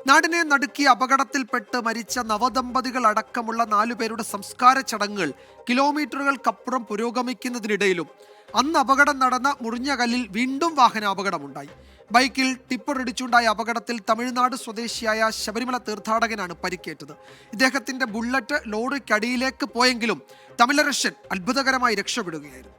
നാടിനെ നടുക്കിയ അപകടത്തിൽപ്പെട്ട് മരിച്ച നവദമ്പതികൾ അടക്കമുള്ള 4 പേരുടെ സംസ്കാര ചടങ്ങുകൾ കിലോമീറ്ററുകൾക്കപ്പുറം പുരോഗമിക്കുന്നതിനിടയിലും അന്ന് അപകടം നടന്ന മുറിഞ്ഞകല്ലിൽ വീണ്ടും വാഹനാപകടമുണ്ടായി. ബൈക്കിൽ ടിപ്പർ ഇടിച്ചുണ്ടായ അപകടത്തിൽ തമിഴ്നാട് സ്വദേശിയായ ശബരിമല തീർത്ഥാടകനാണ് പരിക്കേറ്റത്. ഇദ്ദേഹത്തിന്റെ ബുള്ളറ്റ് ലോറിക്കടിയിലേക്ക് പോയെങ്കിലും തമിഴരശൻ അത്ഭുതകരമായി രക്ഷപ്പെടുകയായിരുന്നു.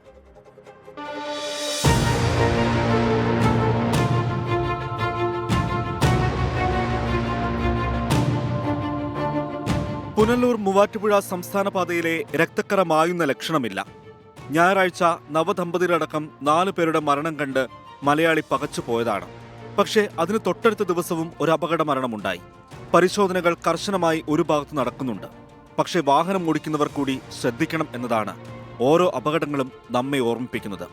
പുനലൂർ മൂവാറ്റുപുഴ സംസ്ഥാന പാതയിലെ രക്തക്കറ മായുന്ന ലക്ഷണമില്ല. ഞായറാഴ്ച നവദമ്പതികളടക്കം 4 പേരുടെ മരണം കണ്ട് മലയാളി പകച്ചുപോയതാണ്. പക്ഷേ അതിന് തൊട്ടടുത്ത ദിവസവും ഒരു അപകട മരണമുണ്ടായി. പരിശോധനകൾ കർശനമായി ഒരു ഭാഗത്ത് നടക്കുന്നുണ്ട്. പക്ഷേ വാഹനം ഓടിക്കുന്നവർ കൂടി ശ്രദ്ധിക്കണം എന്നതാണ് ഓരോ അപകടങ്ങളും നമ്മെ ഓർമ്മിപ്പിക്കുന്നത്.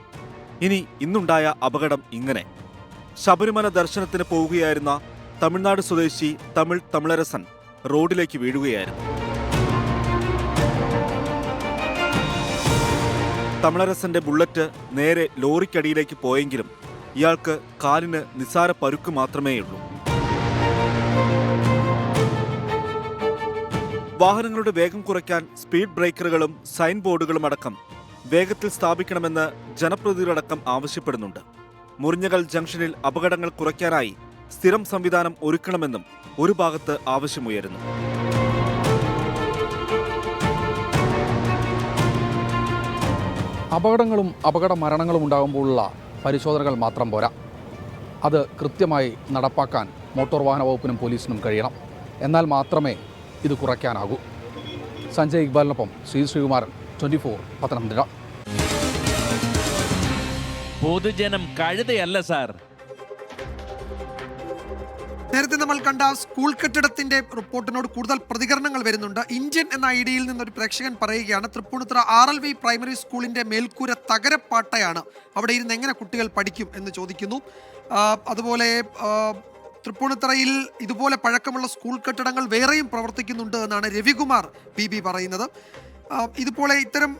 ഇന്നുണ്ടായ അപകടം ഇങ്ങനെ. ശബരിമല ദർശനത്തിന് പോവുകയായിരുന്ന തമിഴ്നാട് സ്വദേശി തമിഴരസൻ റോഡിലേക്ക് വീഴുകയായിരുന്നു. തമിഴരസന്റെ ബുള്ളറ്റ് നേരെ ലോറിക്കടിയിലേക്ക് പോയെങ്കിലും ഇയാൾക്ക് കാലിന് നിസാര പരുക്ക് മാത്രമേയുള്ളൂ. വാഹനങ്ങളുടെ വേഗം കുറയ്ക്കാൻ സ്പീഡ് ബ്രേക്കറുകളും സൈൻ ബോർഡുകളും അടക്കം വേഗത്തിൽ സ്ഥാപിക്കണമെന്ന് ജനപ്രതിനിധികളടക്കം ആവശ്യപ്പെടുന്നുണ്ട്. മുറിഞ്ഞകൽ ജംഗ്ഷനിൽ അപകടങ്ങൾ കുറയ്ക്കാനായി സ്ഥിരം സംവിധാനം ഒരുക്കണമെന്നും ഒരു ഭാഗത്ത് ആവശ്യമുയരുന്നു. അപകടങ്ങളും അപകട മരണങ്ങളും ഉണ്ടാകുമ്പോഴുള്ള പരിശോധനകൾ മാത്രം പോരാ. അത് കൃത്യമായി നടപ്പാക്കാൻ മോട്ടോർ വാഹന വകുപ്പിനും പോലീസിനും കഴിയണം. എന്നാൽ മാത്രമേ ഇത് കുറയ്ക്കാനാകൂ. സഞ്ജയ് ഇക്ബാലിനൊപ്പം ശ്രീകുമാരൻ, 24 പത്തനംതിട്ട. പൊതുജനം കഴുതയല്ല സാർ. നേരത്തെ നമ്മൾ കണ്ട സ്കൂൾ കെട്ടിടത്തിന്റെ റിപ്പോർട്ടിനോട് കൂടുതൽ പ്രതികരണങ്ങൾ വരുന്നുണ്ട്. ഇന്ത്യൻ എന്ന ഐഡിയിൽ നിന്നൊരു പ്രേക്ഷകൻ പറയുകയാണ്, തൃപ്പൂണിത്തുറ RLV പ്രൈമറി സ്കൂളിന്റെ മേൽക്കൂര തകരപ്പാട്ടയാണ്, അവിടെ ഇരുന്ന് എങ്ങനെ കുട്ടികൾ പഠിക്കും എന്ന് ചോദിക്കുന്നു. അതുപോലെ തൃപ്പൂണിത്തുറയിൽ ഇതുപോലെ പഴക്കമുള്ള സ്കൂൾ കെട്ടിടങ്ങൾ വേറെയും പ്രവർത്തിക്കുന്നുണ്ട് എന്നാണ് രവികുമാർ BB പറയുന്നത്. ഇതുപോലെ ഇത്തരം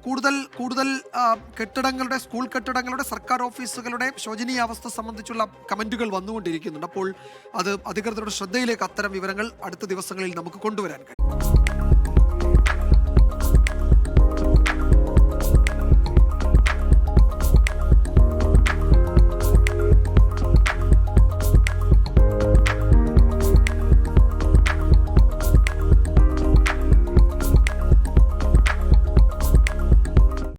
കൂടുതൽ കെട്ടിടങ്ങളുടെ, സ്കൂൾ കെട്ടിടങ്ങളുടെ, സർക്കാർ ഓഫീസുകളുടെ ശോചനീയാവസ്ഥ സംബന്ധിച്ചുള്ള കമന്റുകൾ വന്നുകൊണ്ടിരിക്കുന്നുണ്ട്. അപ്പോൾ അത് അധികൃതരുടെ ശ്രദ്ധയിലേക്ക് അത്തരം വിവരങ്ങൾ അടുത്ത ദിവസങ്ങളിൽ നമുക്ക് കൊണ്ടുവരാൻ കഴിയും.